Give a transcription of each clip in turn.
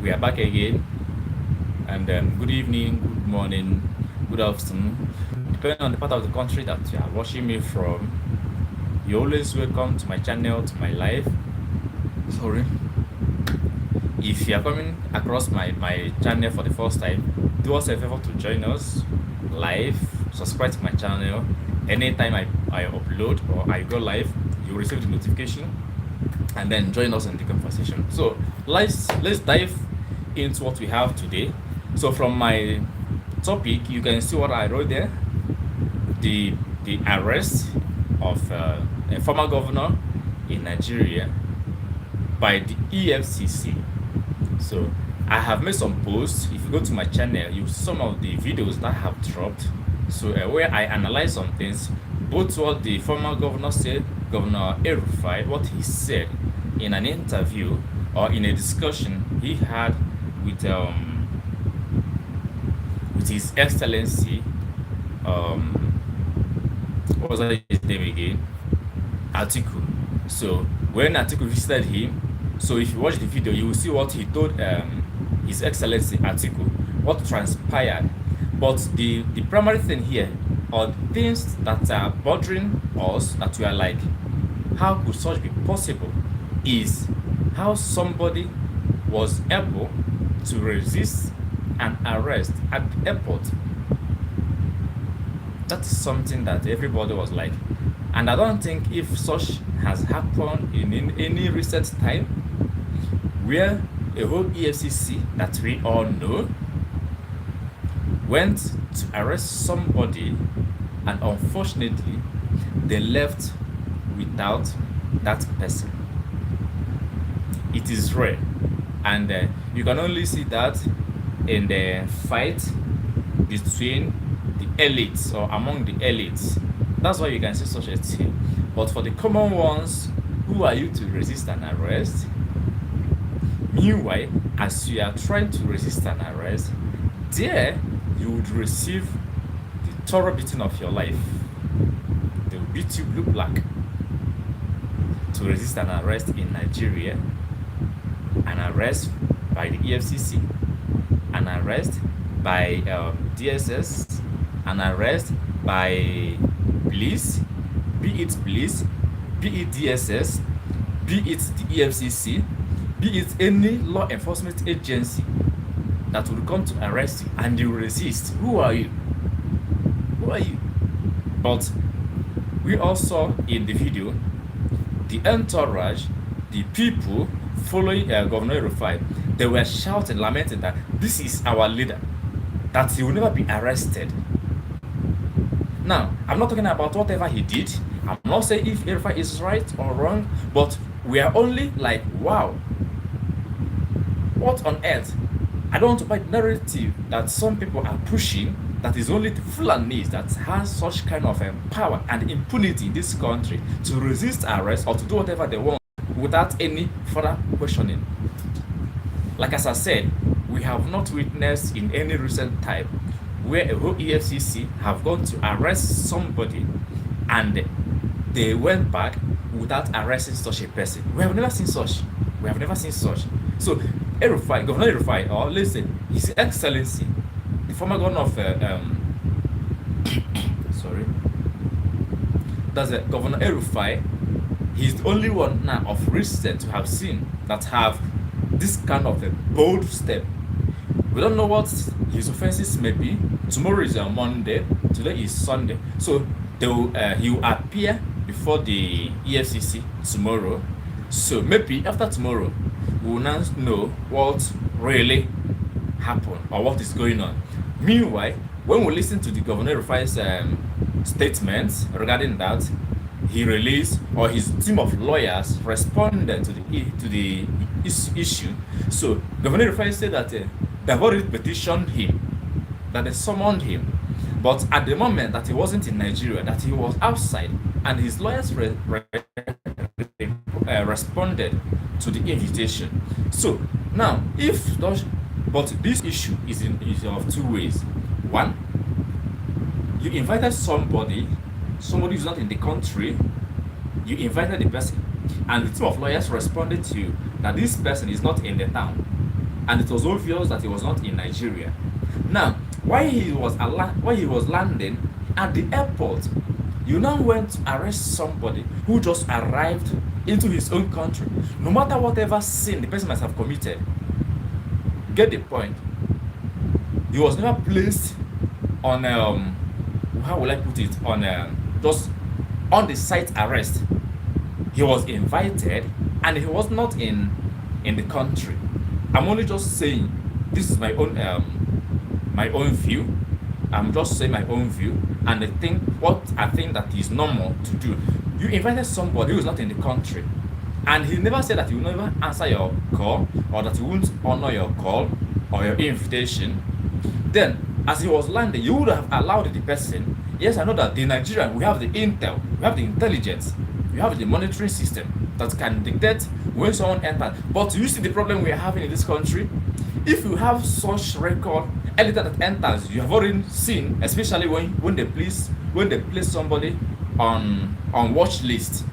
We are back again, and good evening, good morning, good afternoon, depending on the part of the country that you are watching me from. You're always welcome to my channel, to my life. Sorry. If you are coming across my channel for the first time, do us a favor to join us live, subscribe to my channel. Anytime I upload or I go live, you receive the notification and then join us in the conversation. So let's dive into what we have today. So from my topic, you can see what I wrote there: the arrest of a former governor in Nigeria by the EFCC. So I have made some posts. If you go to my channel, you see some of the videos that I have dropped. So where I analyze some things, both what the former governor said, Governor El-Rufai, what he said in an interview or in a discussion he had with His Excellency, what was that his name again? Atiku. So when Atiku visited him, so if you watch the video, you will see what he told His Excellency Atiku, what transpired. But the primary thing here, or things that are bothering us, that we are like, how could such be possible, is how somebody was able to resist an arrest at the airport. That's something that everybody was like, and I don't think if such has happened in any recent time, where a whole EFCC that we all know went to arrest somebody, and unfortunately they left without that person. It is rare, and you can only see that in the fight between the elites or among the elites. That's why you can see such a thing. But for the common ones, who are you to resist an arrest? Meanwhile, as you are trying to resist an arrest, there you would receive the thorough beating of your life. They will beat you blue black to resist an arrest in Nigeria, an arrest by the EFCC, an arrest by DSS, an arrest by police, be it police, be it DSS, be it the EFCC, be it any law enforcement agency that will come to arrest you, and you resist. Who are you? Who are you? But we also saw in the video the entourage, the people following Governor El-Rufai. They were shouting, lamenting that this is our leader, that he will never be arrested. Now, I'm not talking about whatever he did. I'm not saying if El-Rufai is right or wrong, but we are only like, wow, what on earth? I don't want to buy the narrative that some people are pushing, that is only the Fulanis that has such kind of power and impunity in this country to resist arrest or to do whatever they want without any further questioning. Like as I said, we have not witnessed in any recent time where a whole EFCC have gone to arrest somebody and they went back without arresting such a person. We have never seen such. We have never seen such. So El-Rufai, Governor El-Rufai, or let's say His Excellency, the former governor of sorry, that's Governor El-Rufai. He's the only one now of recent to have seen that have this kind of a bold step. We don't know what his offenses may be. Tomorrow is Monday, today is Sunday, so he will appear before the EFCC tomorrow. So maybe after tomorrow, we will now know what really happened or what is going on. Meanwhile, when we listen to the Governor El-Rufai's statements regarding that, he released, or his team of lawyers responded to the issue. So Governor El-Rufai said that they've already petitioned him, that they summoned him, but at the moment that he wasn't in Nigeria, that he was outside, and his lawyers responded to the invitation. So now, but this issue is of two ways. One, you invited somebody who's not in the country, you invited the person, and the team of lawyers responded to you that this person is not in the town. and it was obvious that he was not in Nigeria. Now, while he was landing at the airport, you now went to arrest somebody who just arrived into his own country, no matter whatever sin the person must have committed. Get the point? He was never placed on how will I put it, on just on the site arrest. He was invited and he was not in the country. I'm only just saying this is my own view. I'm just saying my own view, and what I think that is normal to do. You invited somebody who is not in the country, and he never said that he will never answer your call, or that he won't honor your call or your invitation. Then, as he was landing, you would have allowed the person. Yes, I know that in Nigeria we have the intel, we have the intelligence, we have the monitoring system that can dictate when someone enters. But you see the problem we are having in this country? If you have such record, anything that enters, you have already seen, especially when they place somebody on watch list.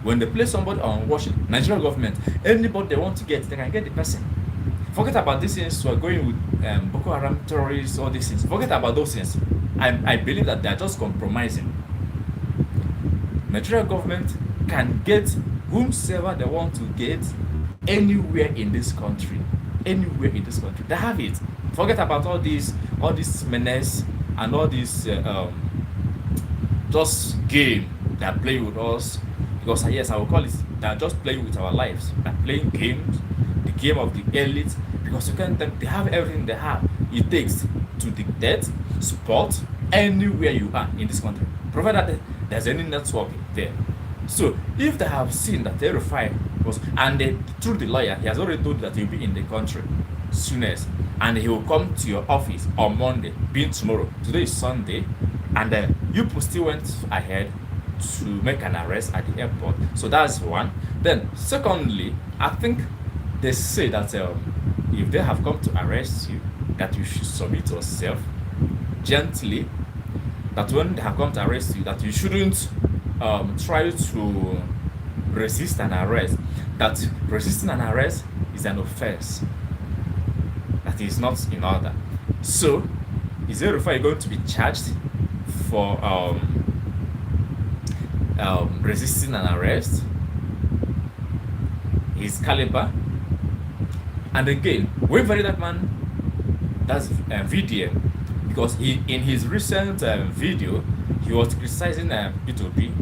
When they place somebody on watch list, Nigerian government, anybody they want to get, they can get the person. Forget about these things. We're going with Boko Haram terrorists, all these things. Forget about those things. I believe that they are just compromising. Nigerian government can get whomsoever they want to get anywhere in this country. Anywhere in this country. They have it. Forget about all this menace and all this just game they are playing with us. Because yes, I will call it, they are just playing with our lives. They are playing games, the game of the elite. Because you can't, they have everything they have. It takes to dictate, support anywhere you are in this country, provided that there's any network there. So if they have seen that Verify was, and through the lawyer, he has already told you that he'll be in the country soonest, and he will come to your office on Monday, being tomorrow. Today is Sunday, and you still went ahead to make an arrest at the airport. So that's one. Then secondly, I think they say that if they have come to arrest you, that you should submit yourself gently. That when they have come to arrest you, that you shouldn't try to resist an arrest. That resisting an arrest is an offense. That is not in order. So, is Verify going to be charged for resisting an arrest? His caliber. And again, when very that man does VDM, because in his recent video, he was criticizing P2P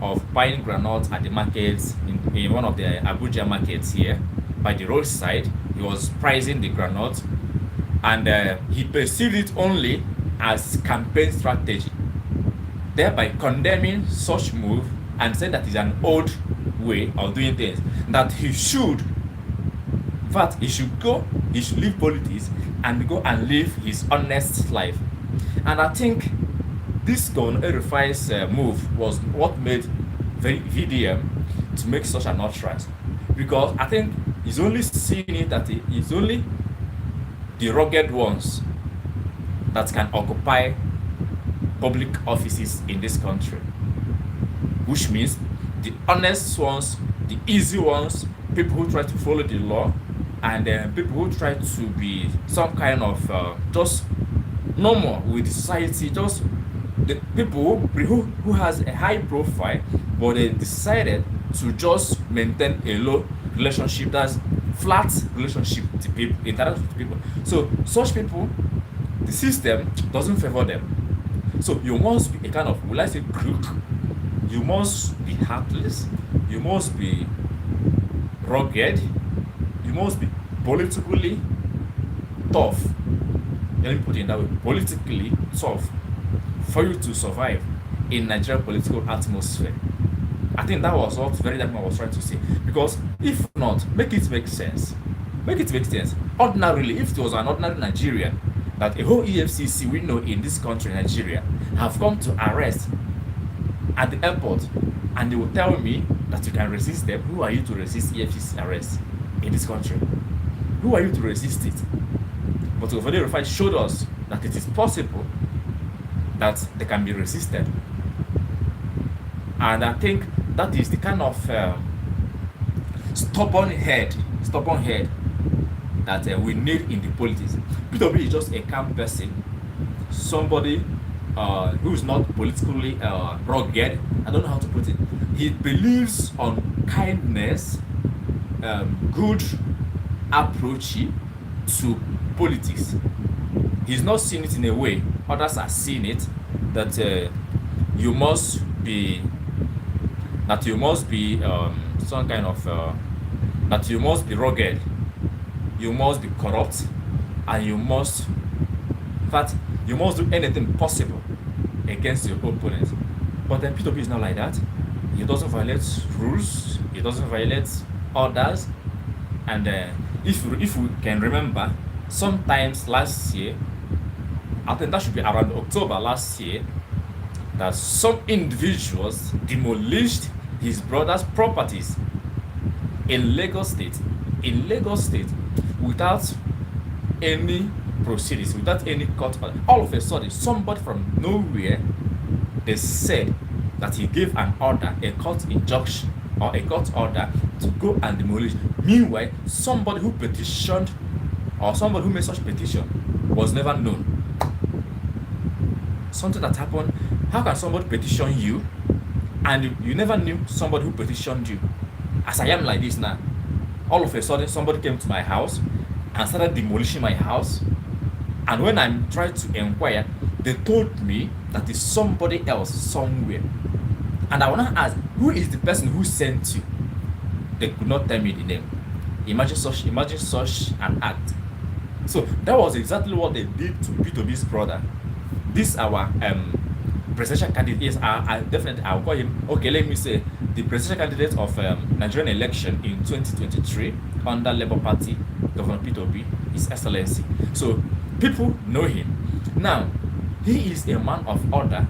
of buying granules at the markets in one of the Abuja markets here by the roadside. He was pricing the granules, and he perceived it only as campaign strategy, thereby condemning such move and said that is an old way of doing things, that he should, in fact, he should leave politics and go and live his honest life. And I think this Verify's move was what made VDM to make such an utterance, because I think he's only seeing it that it's only the rugged ones that can occupy public offices in this country, which means the honest ones, the easy ones, people who try to follow the law, and people who try to be some kind of just normal with the society, just the people who has a high profile, but they decided to just maintain a low relationship, that's flat relationship to people, interact with people. So such people, the system doesn't favor them. So you must be a kind of, will I say, crook? You must be heartless. You must be rugged. You must be politically tough. Let me put it in that way. Politically tough for you to survive in Nigerian political atmosphere. I think that was what very that man was trying to say. Because if not, make it make sense. Make it make sense. Ordinarily, if it was an ordinary Nigerian, that a whole EFCC we know in this country, Nigeria, have come to arrest at the airport, and they will tell me that you can resist them. Who are you to resist EFCC arrest in this country? Who are you to resist it? But Verify showed us that it is possible that they can be resisted. And I think that is the kind of stubborn head that we need in the politics. Peter Obi is just a calm person, somebody who is not politically rugged. I don't know how to put it. He believes on kindness, good approach to politics. He's not seeing it in a way others are seeing it, that you must be some kind of that you must be rugged, you must be corrupt, and you must do anything possible against your opponent. But then P2P is not like that. He doesn't violate rules, he doesn't violate orders. And if we can remember, sometimes last year, I think that should be around October last year, that some individuals demolished his brother's properties in Lagos State, without any proceedings, without any court. All of a sudden, somebody from nowhere, they said that he gave an order, a court injunction or a court order to go and demolish. Meanwhile, somebody who petitioned or somebody who made such petition was never known. Something that happened. How can somebody petition you and you never knew somebody who petitioned you? As I am like this now, all of a sudden somebody came to my house and started demolishing my house. And when I tried to inquire, they told me that it's somebody else somewhere. And I want to ask, who is the person who sent you? They could not tell me the name. Imagine such an act. So that was exactly what they did to P2B's brother. This our presidential candidate. Yes, I'll call him. Okay, let me say the presidential candidate of Nigerian election in 2023 under Labour Party, Governor P2B, His Excellency. So people know him. Now, he is a man of order,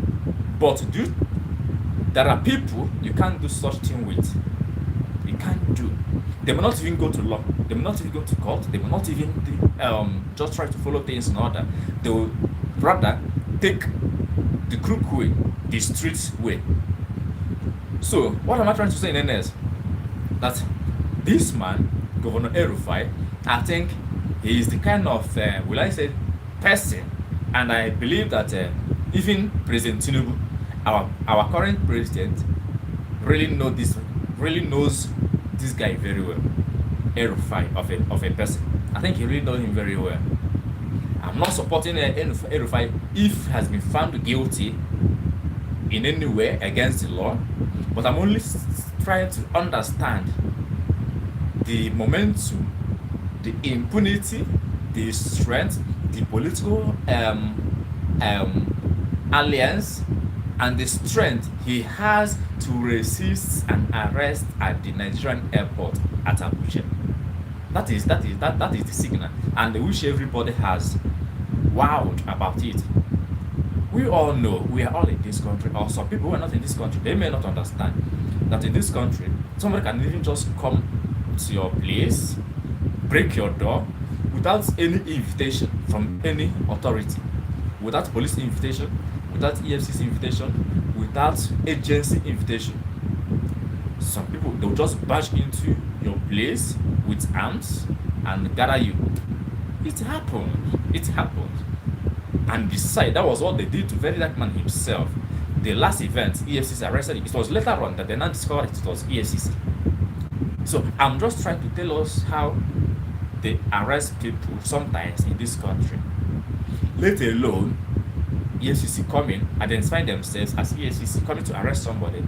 but there are people you can't do such thing with. You can't do. They will not even go to law. They will not even go to court. They will not even just try to follow things in order. They will rather take the crook way, the street way. So what am I trying to say in NS? That this man, Governor El-Rufai, I think he is the kind of, will I say, person, and I believe that even President Tinubu, our current president, really knows this guy very well. El-Rufai of a person. I think he really knows him very well. I'm not supporting El-Rufai if he has been found guilty in any way against the law, but I'm only trying to understand the momentum, the impunity, the strength, the political alliance, and the strength he has to resist an arrest at the Nigerian airport at Abuja. That is the signal, and I wish everybody has wowed about it. We all know, we are all in this country, or some people who are not in this country, they may not understand that in this country, somebody can even just come to your place, break your door, without any invitation from any authority, without police invitation, without EFCC invitation, without agency invitation. Some people, they'll just barge into your place with arms and gather you. It happened. And besides, that was what they did to very dark man himself. The last event, EFCC arrested him. It was later on that they now discovered it was EFCC. So I'm just trying to tell us how they arrest people sometimes in this country. Let alone EFCC coming, identifying themselves as EFCC coming to arrest somebody,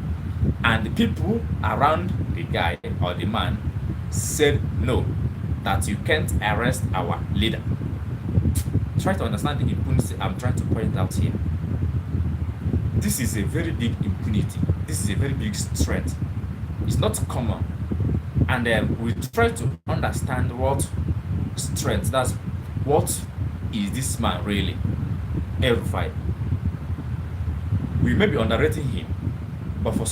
and the people around the guy or the man said no, that you can't arrest our leader. Try to understand the impunity I'm trying to point out here. This is a very big impunity. This is a very big strength. It's not common. And we try to understand what strength, that's what is this man really, El-Rufai. We may be underrating him, but for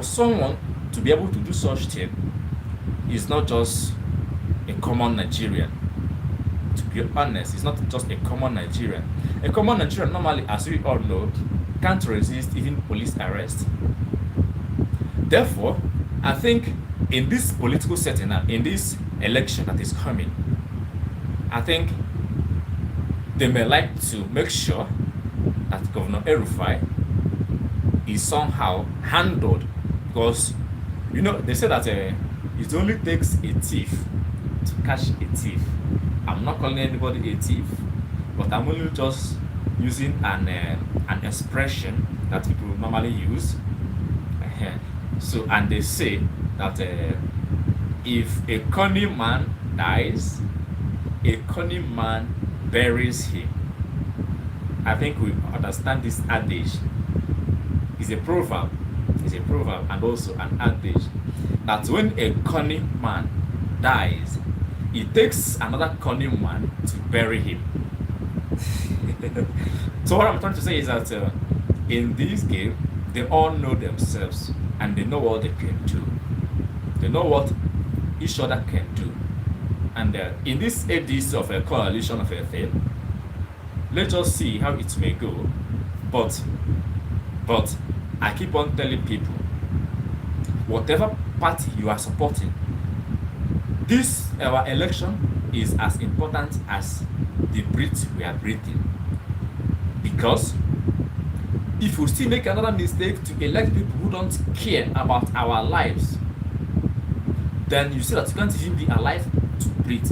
someone to be able to do such thing is not just a common Nigerian. To be honest, it's not just a common Nigerian. A common Nigerian normally, as we all know, can't resist even police arrest. Therefore, I think in this political setting now, in this election that is coming, I think they may like to make sure that Governor El-Rufai is somehow handled, because they say that it only takes a thief to catch a thief. I'm not calling anybody a thief, but I'm only just using an expression that people normally use. So, and they say that if a cunning man dies, a cunning man buries him. I think we understand this adage. It's a proverb. It's a proverb and also an adage that when a cunning man dies, it takes another cunning man to bury him. So what I'm trying to say is that in this game, they all know themselves and they know what they can do. They know what each other can do. And in this ADC of a coalition of a thing, let's just see how it may go. But I keep on telling people, whatever party you are supporting, this our election is as important as the breath we are breathing. Because if we still make another mistake to elect people who don't care about our lives, then you see that you can't even be alive to breathe.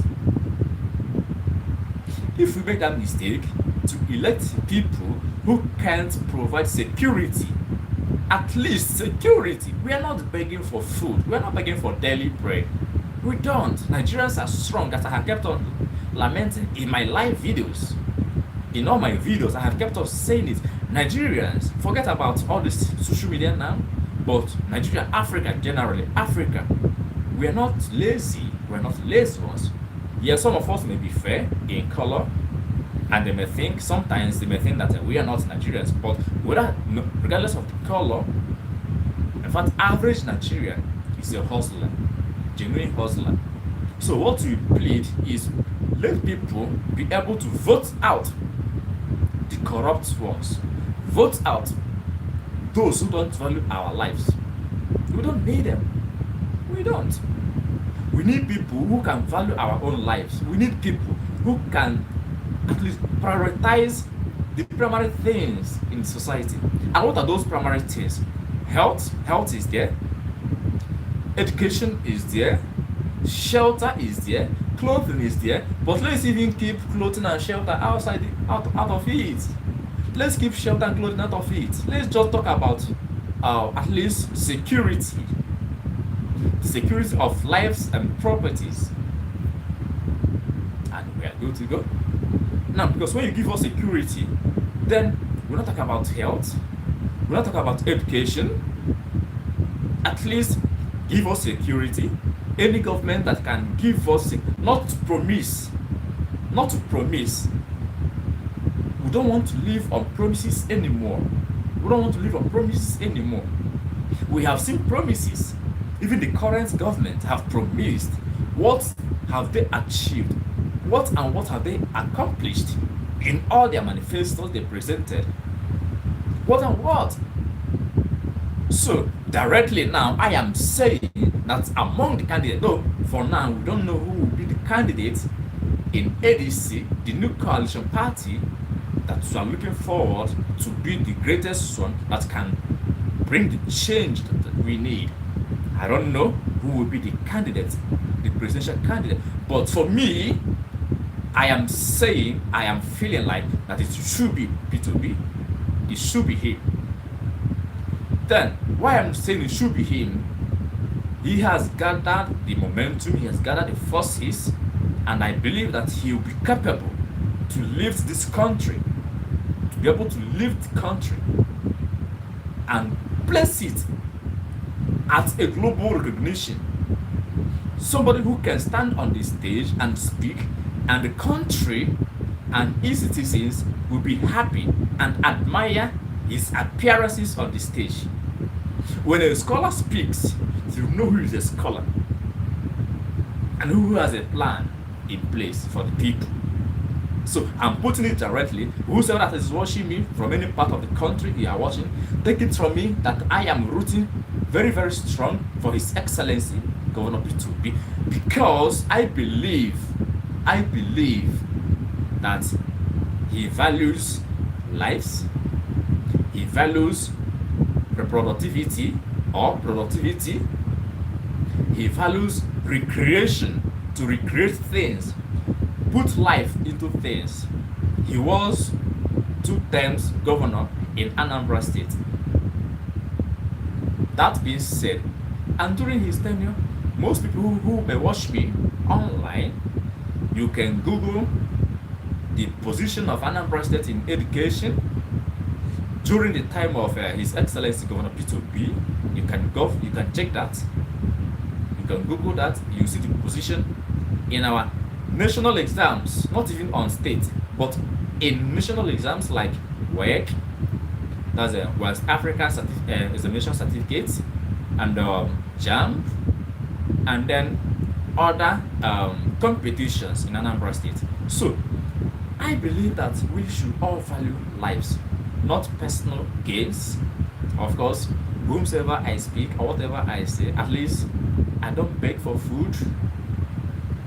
If we make that mistake to elect people who can't provide security, at least security, we are not begging for food, we are not begging for daily bread. We don't. Nigerians are strong, as I have kept on lamenting in my live videos. In all my videos, I have kept on saying it. Nigerians, forget about all this social media now, but Nigeria, Africa generally, Africa, we are not lazy. We are not lazy ones. Yes, some of us may be fair in color, and they may think, sometimes they may think that we are not Nigerians, but regardless of the color, in fact, average Nigerian is a hustler, genuine hustler. So what we plead is let people be able to vote out the corrupt ones, vote out those who don't value our lives. We don't need them. We don't. We need people who can value our own lives. We need people who can at least prioritize the primary things in society. And what are those primary things? Health is there. Education is there. Shelter is there. Clothing is there. But let's even keep clothing and shelter out of it. Let's keep shelter and clothing out of it. Let's just talk about at least security. Security of lives and properties. And we are good to go. Now, because when you give us security, then we're not talking about health, we're not talking about education. At least give us security. Any government that can give us, not to promise. We don't want to live on promises anymore. We have seen promises. Even the current government have promised. What have they achieved? What have they accomplished in all their manifestos they presented? What? So directly now, I am saying that among the candidates, though for now we don't know who will be the candidates in ADC, the new coalition party that we are looking forward to be the greatest one that can bring the change that we need. I don't know who will be the candidate, the presidential candidate, but for me, I am feeling like that it should be P2B. It should be him. Then, why I'm saying it should be him, he has gathered the momentum, he has gathered the forces, and I believe that he will be capable to lift this country, to be able to lift the country and place it at a global recognition. Somebody who can stand on the stage and speak, and the country and its citizens will be happy and admire his appearances on the stage. When a scholar speaks, you know who is a scholar and who has a plan in place for the people. So I'm putting it directly. Whosoever that is watching me from any part of the country you are watching, take it from me that I am rooting very, very strong for His Excellency Governor P2B, because I believe I believe that he values lives, he values reproductivity or productivity, he values recreation, to recreate things, put life into things. He was 2 times governor in Anambra State. That being said, and during his tenure, most people who may watch me online, you can Google the position of Anambra State in education during the time of His Excellency Governor Peter B. You can check that. You can Google that. You see the position in our national exams, not even on state, but in national exams like WEC, that's a West Africa Examination Certificate, and JAMB, and then other competitions in Anambra State. So I believe that we should all value lives, not personal gains. Of course, whomsoever I speak or whatever I say, at least I don't beg for food.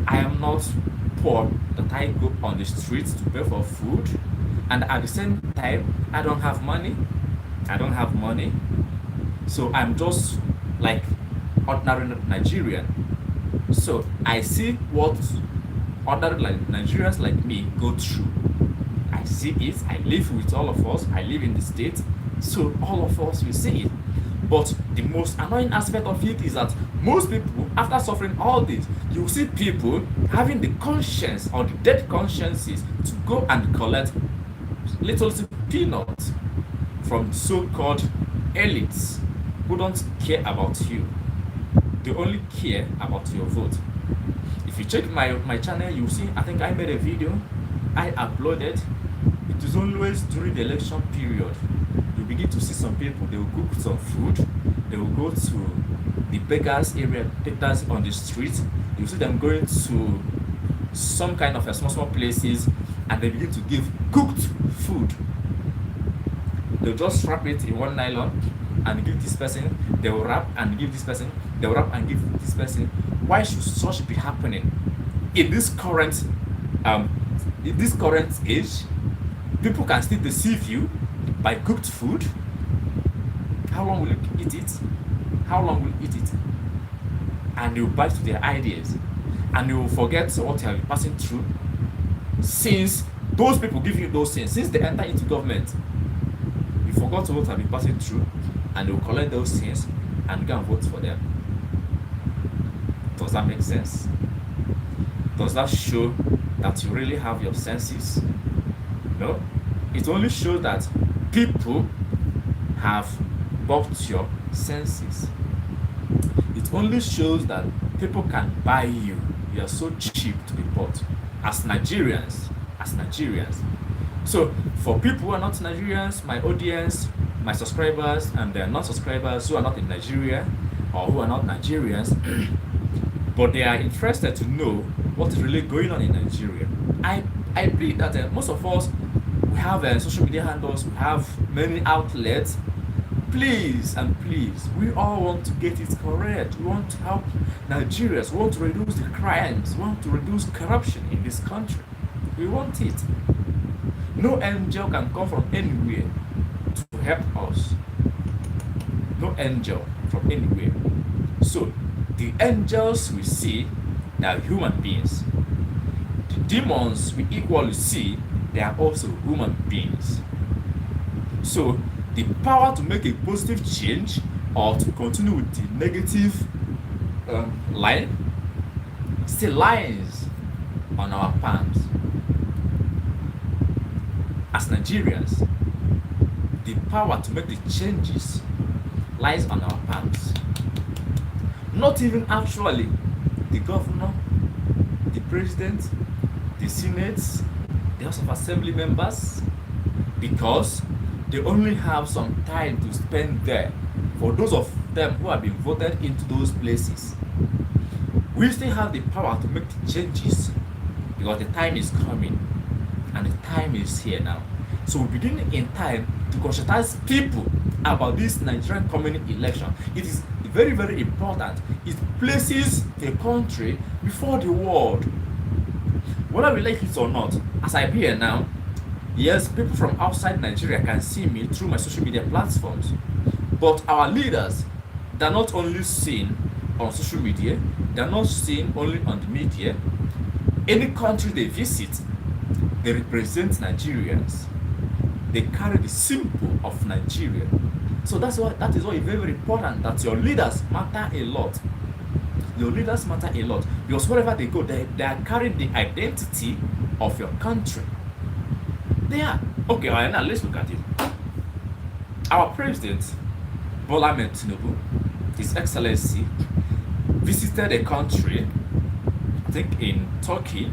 I am not poor that I go on the streets to pay for food, and at the same time I don't have money. So I'm just like ordinary Nigerian. So I see what other Nigerians like me go through. I see it. I live with all of us. I live in the state. So all of us will see it. But the most annoying aspect of it is that most people, after suffering all this, you see people having the conscience or the dead consciences to go and collect little peanuts from so-called elites who don't care about you. They only care about your vote. If you check my channel, you see, I think I made a video I uploaded. It is always during the election period. You begin to see some people, they will cook some food, they will go to the beggars area, beggars on the street. You see them going to some kind of small places, and they begin to give cooked food. They'll just wrap it in one nylon and give this person. They will wrap and give this person. They will wrap and give this person. Why should such be happening in this current age? People can still deceive you by cooked food. How long will you eat it? And you bite to their ideas, and you will forget what you have been passing through. Since those people give you those things, since they enter into government, you forgot what you have been passing through, and they will collect those things and go and vote for them. Does that make sense? Does that show that you really have your senses? No. It only shows that people have bought your senses. It only shows that people can buy you. You are so cheap to be bought as Nigerians. So for people who are not Nigerians, my audience, my subscribers, and their non-subscribers who are not in Nigeria or who are not Nigerians, but they are interested to know what is really going on in Nigeria, I believe that most of us, we have social media handles, we have many outlets. Please and please, we all want to get it correct. We want to help Nigerians. We want to reduce the crimes. We want to reduce corruption in this country. We want it. No angel can come from anywhere to help us. No angel from anywhere. So the angels we see, they are human beings. The demons we equally see, they are also human beings. So the power to make a positive change or to continue with the negative line still lies on our palms. As Nigerians, the power to make the changes lies on our palms. Not even actually the governor, the president, the senate, the House of Assembly members, because they only have some time to spend there. For those of them who have been voted into those places, we still have the power to make the changes because the time is coming and the time is here now. So we begin in time to conscientize people about this Nigerian community election. It is very, very important. It places the country before the world. Whether we like it or not, as I'm here now, yes, people from outside Nigeria can see me through my social media platforms. But our leaders, they're not only seen on social media, they're not seen only on the media. Any country they visit, they represent Nigerians. They carry the symbol of Nigeria. So that is why it's very, very important that your leaders matter a lot. Your leaders matter a lot because wherever they go, they are carrying the identity of your country. They are. Okay, all right, now let's look at it. Our president, Bola Ahmed Tinubu, His Excellency, visited a country, I think in Turkey.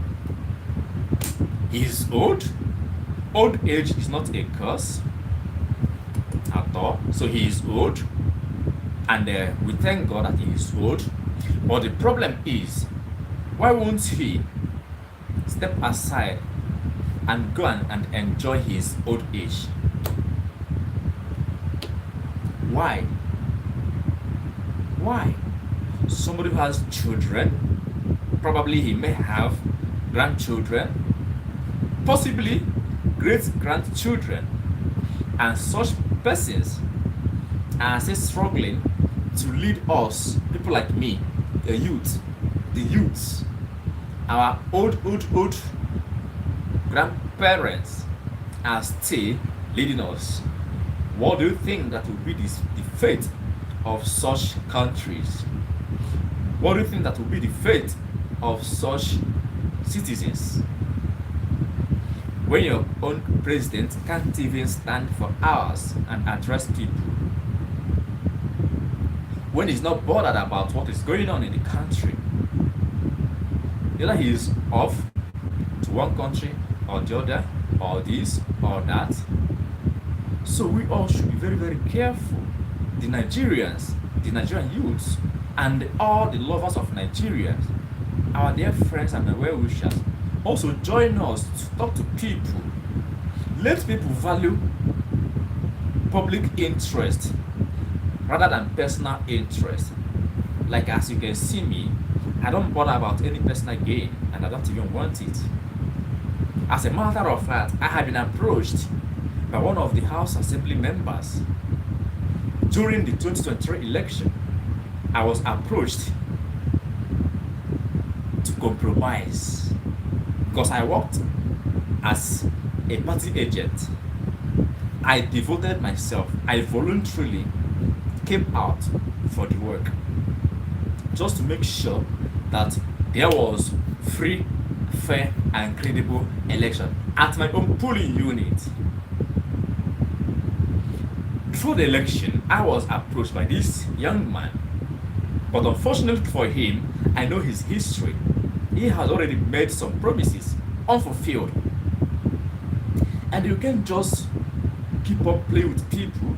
He is old. Old age is not a curse at all. So he is old, and we thank God that he is old. But the problem is, why won't he step aside and go and enjoy his old age? Why? Why? Somebody who has children, probably he may have grandchildren, possibly great-grandchildren, and such persons are still struggling to lead us, people like me, the youths, our old grandparents are still leading us. What do you think that will be the fate of such countries? What do you think that will be the fate of such citizens? When your own president can't even stand for hours and address people. When he's not bothered about what is going on in the country. Either he is off to one country or the other, or this or that. So we all should be very, very careful. The Nigerians, the Nigerian youths, and all the lovers of Nigeria, our dear friends and well-wishers, also join us to talk to people. Let people value public interest rather than personal interest. Like as you can see me, I don't bother about any personal gain and I don't even want it. As a matter of fact, I have been approached by one of the House Assembly members during the 2023 election. I was approached to compromise because I worked as a party agent. I devoted myself, I voluntarily came out for the work just to make sure that there was free, fair and credible election at my own polling unit. Before the election, I was approached by this young man, but unfortunately for him, I know his history. He has already made some promises unfulfilled, and you can't just keep up playing with people.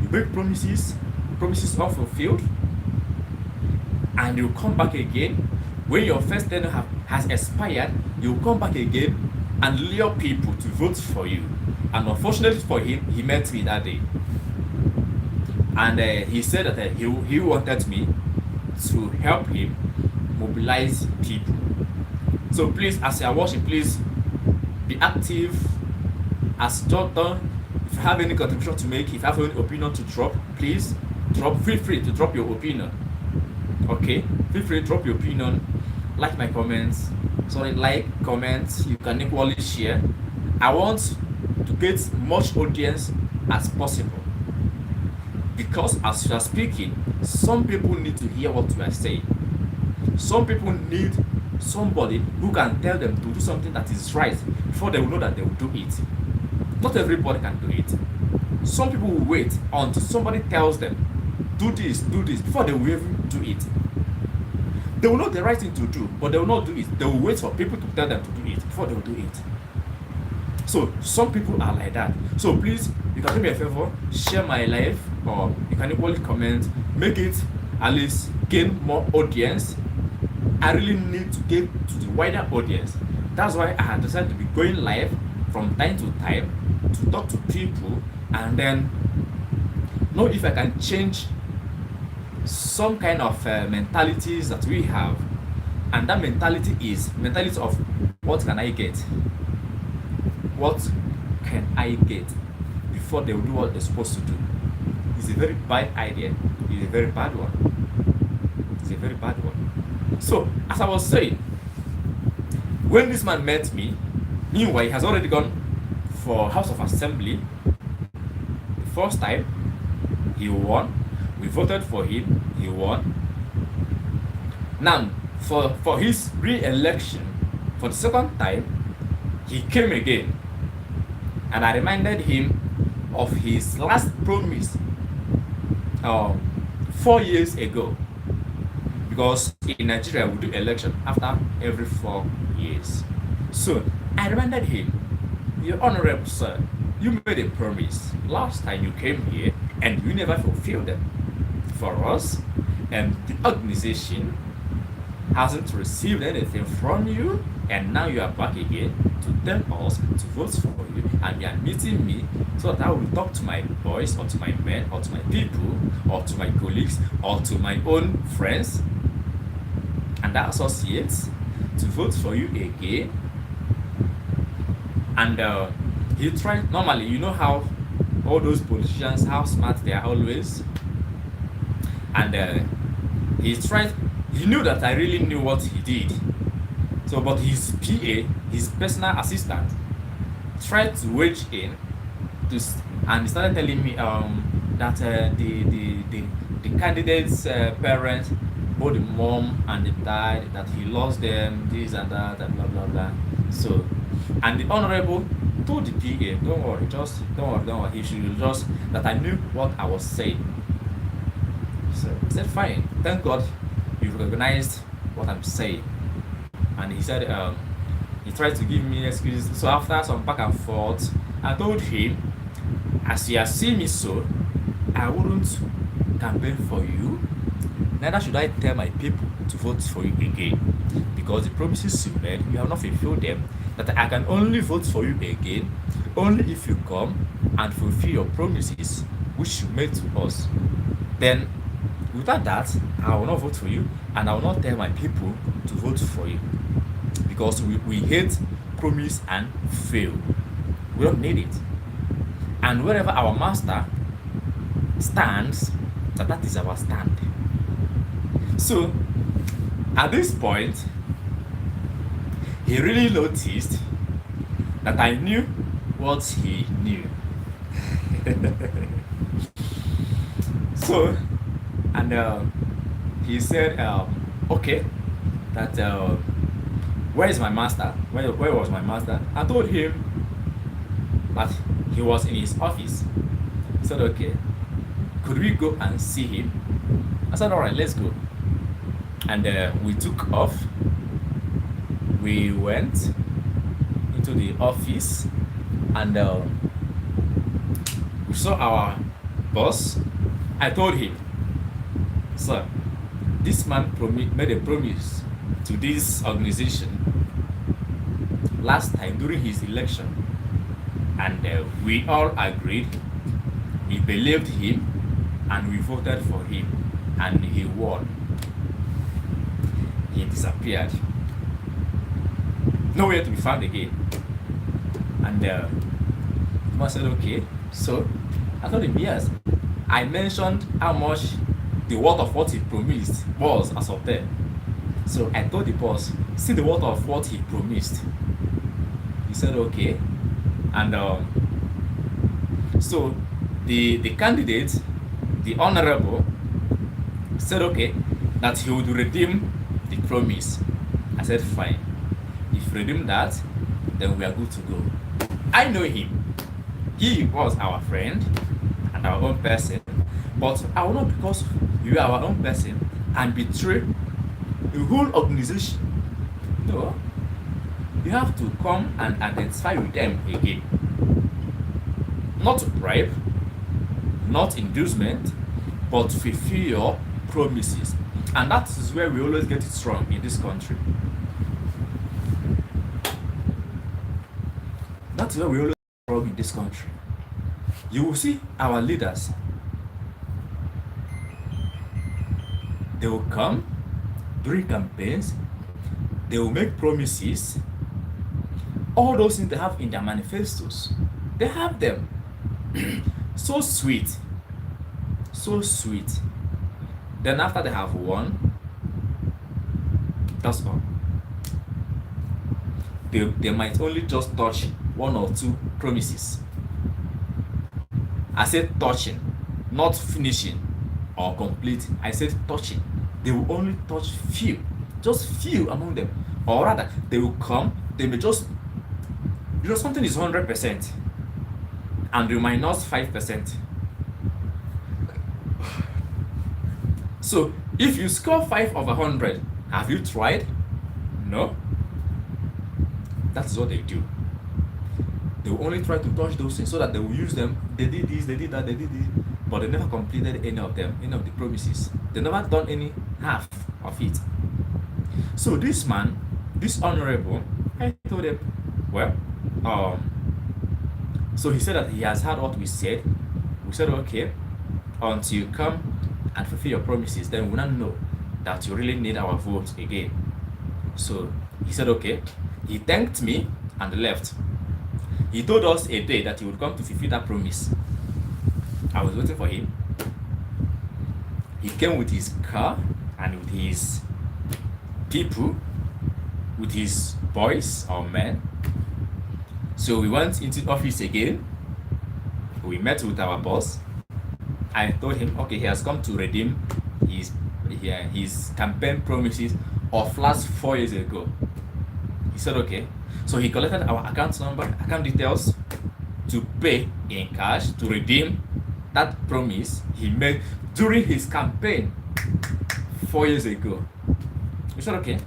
You make promises unfulfilled, and you come back again when your first tenure has expired. You come back again and lure people to vote for you. And unfortunately for him, he met me that day, and he said that he wanted me to help him mobilize people. So please, as you are watching, please be active. As Jordan, if you have any contribution to make, if you have any opinion to drop, please drop. Feel free to drop your opinion. Okay, feel free to drop your opinion. Like my comments. Sorry, like, comment. You can equally share. I want to get much audience as possible, because as you are speaking, some people need to hear what you are saying. Some people need somebody who can tell them to do something that is right before they will know that they will do it. Not everybody can do it. Some people will wait until somebody tells them, do this, before they will even do it. They will know the right thing to do, but they will not do it. They will wait for people to tell them to do it before they will do it. So some people are like that. So please, you can do me a favor, share my live, or you can equally comment, make it at least gain more audience. I really need to get to the wider audience. That's why I have decided to be going live from time to time to talk to people, and then know if I can change some kind of mentalities that we have. And that mentality is mentality of what can I get? What can I get before they will do what they're supposed to do? It's a very bad idea. It's a very bad one. It's a very bad one. So, as I was saying, when this man met me, meanwhile, he has already gone for House of Assembly. The first time, he won. We voted for him. He won. Now, for his re-election, for the second time, he came again. And I reminded him of his last promise 4 years ago. Because in Nigeria, we do election after every 4 years. So I reminded him, your honorable sir, you made a promise last time you came here and you never fulfilled them for us, and the organization hasn't received anything from you, and now you are back again to tell us to vote for you, and you are meeting me so that I will talk to my boys or to my men or to my people or to my colleagues or to my own friends and associates to vote for you again. And he tried, normally, you know how all those politicians, how smart they are always. And he tried, he knew that I really knew what he did. So, but his PA, his personal assistant, tried to wedge in to, and he started telling me that the candidate's parents, both the mom and the dad, that he lost them, this and that, and blah blah blah. So, and the honorable told the PA, don't worry, just don't worry, he should just, that I knew what I was saying. So I said, fine, thank God you've recognized what I'm saying. And he said, he tried to give me excuses. So after some back and forth, I told him, as you have seen me so, I wouldn't campaign for you, neither should I tell my people to vote for you again, because the promises you made, you have not fulfilled them, that I can only vote for you again only if you come and fulfill your promises which you made to us. Then without that, I will not vote for you, and I will not tell my people to vote for you, because we hate promise and fail. We don't need it. And wherever our master stands, that is our stand. So at this point, he really noticed that I knew what he knew. So, and he said, okay, that where is my master? Where was my master? I told him that he was in his office. He said, okay, could we go and see him? I said, all right, let's go. And we took off. We went into the office, and we saw our boss. I told him, sir, this man made a promise to this organization last time during his election, and we all agreed, we believed him, and we voted for him, and he won. He disappeared, nowhere to be found again. And the man said, okay. So I told him, yes, I mentioned how much the worth of what he promised was as of then. So I told the boss, see the worth of what he promised. He said, okay. And so the candidate, the honorable, said, okay, that he would redeem the promise. I said, fine. If you redeem that, then we are good to go. I know him. He was our friend and our own person. But I will not, because you are our own person, and betray the whole organization. No. You have to come and identify with them again. Not bribe, not inducement, but fulfill your promises. And that is where we always get it wrong in this country. That's where we always get it wrong in this country. You will see our leaders. They will come during campaigns, they will make promises, All those things they have in their manifestos, they have them. So sweet, so sweet. Then after they have won, that's all. They might only just touch one or two promises. I said touching, not finishing or completing. I said touching. They will only touch few, just few among them. Or rather, they will come, they may just, something is 100% and you minus 5%. So if you score 5 over 100, have you tried? No. That is what they do. They will only try to touch those things so that they will use them. They did this, they did that, they did this, but they never completed any of them, any of the promises. They never done any half of it. So this man, this honorable, I told him, well, so he said that he has heard what we said. We said, okay, until you come and fulfill your promises, then we will not know that you really need our vote again. So he said, okay. He thanked me and left. He told us a day that he would come to fulfill that promise. I was waiting for him. He came with his car and with his people, with his boys or men. So we went into the office again. We met with our boss. I told him, okay, he has come to redeem his campaign promises of last 4 years ago. He said, okay. So he collected our account number, account details to pay in cash to redeem that promise he made during his campaign 4 years ago. We said, okay.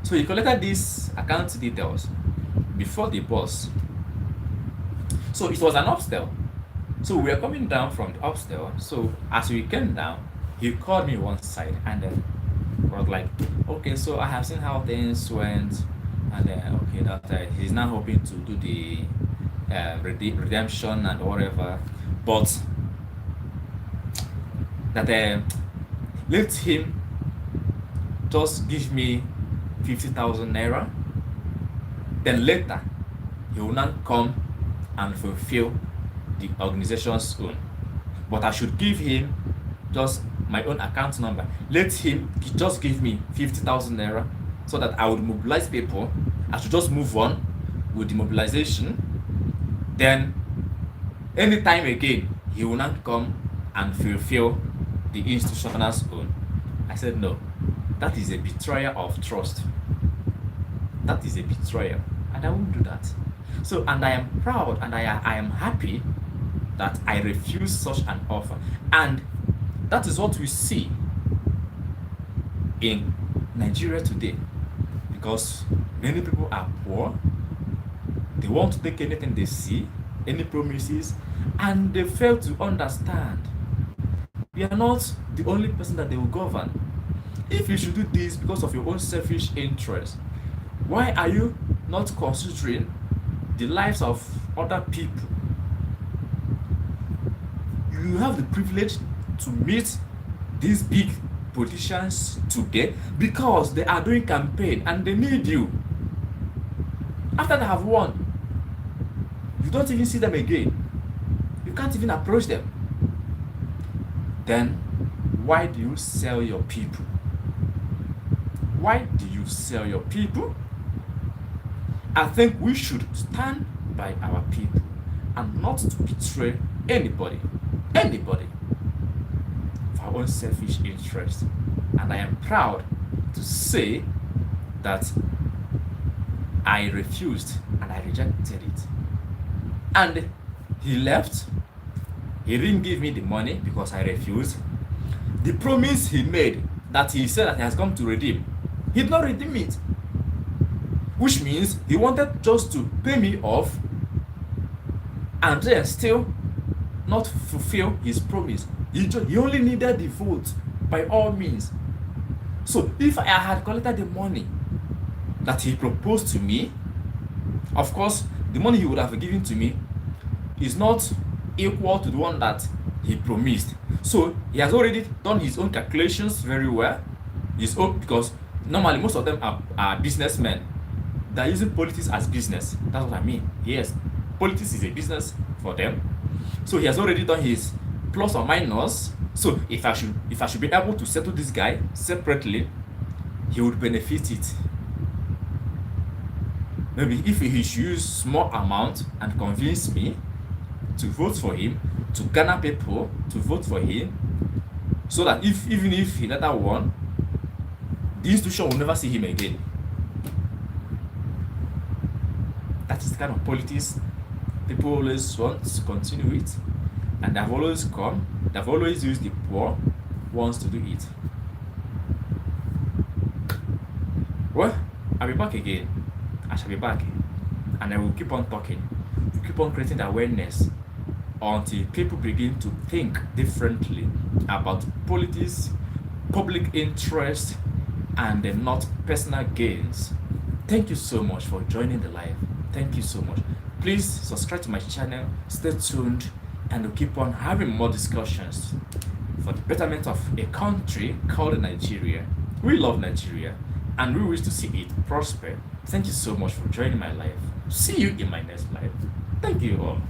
So he collected these account details before the boss. So it was an upstairs. So we were coming down from the upstairs. So as we came down, he called me one side and then was like, okay, so I have seen how things went, and then okay, that he's now hoping to do the redemption and whatever, but that let him just give me 50,000 naira. Then later he will not come and fulfill the organization's own, but I should give him just my own account number. Let him just give me 50,000 naira so that I would mobilize people. I should just move on with the mobilization. Then anytime again he will not come and fulfill the institutional's own. I said no, that is a betrayal of trust. That is a betrayal, and I won't do that. So, and I am proud and I am happy that I refused such an offer. And that is what we see in Nigeria today, because many people are poor. They want to take anything they see, any promises, and they fail to understand you are not the only person that they will govern. If you should do this because of your own selfish interest, why are you not considering the lives of other people? You have the privilege to meet these big politicians today because they are doing campaign and they need you. After they have won, you don't even see them again. You can't even approach them. Then why do you sell your people? Why do you sell your people? I think we should stand by our people and not to betray anybody for our own selfish interest. And I am proud to say that I refused and I rejected it. And he left. He didn't give me the money because I refused. The promise he made that he said that he has come to redeem, he did not redeem it. Which means he wanted just to pay me off and then still not fulfill his promise. He only needed the vote by all means. So if I had collected the money that he proposed to me, of course, the money he would have given to me is not equal to the one that he promised. So he has already done his own calculations very well. His own, because normally most of them are businessmen. They're using politics as business. That's what I mean. Yes, politics is a business for them. So he has already done his plus or minus. So if I should be able to settle this guy separately, he would benefit it. Maybe if he should use small amount and convince me to vote for him, to garner people to vote for him, so that even if he later won, the institution will never see him again. That is the kind of politics people always want to continue it, and they've always used the poor ones to do it. Well, I'll be back again. I shall be back, and I will keep on talking. We'll keep on creating awareness until people begin to think differently about politics, public interest, and not personal gains. Thank you so much for joining the live. Thank you so much. Please subscribe to my channel, stay tuned, and we'll keep on having more discussions for the betterment of a country called Nigeria. We love Nigeria and we wish to see it prosper. Thank you so much for joining my live. See you in my next live. Thank you all.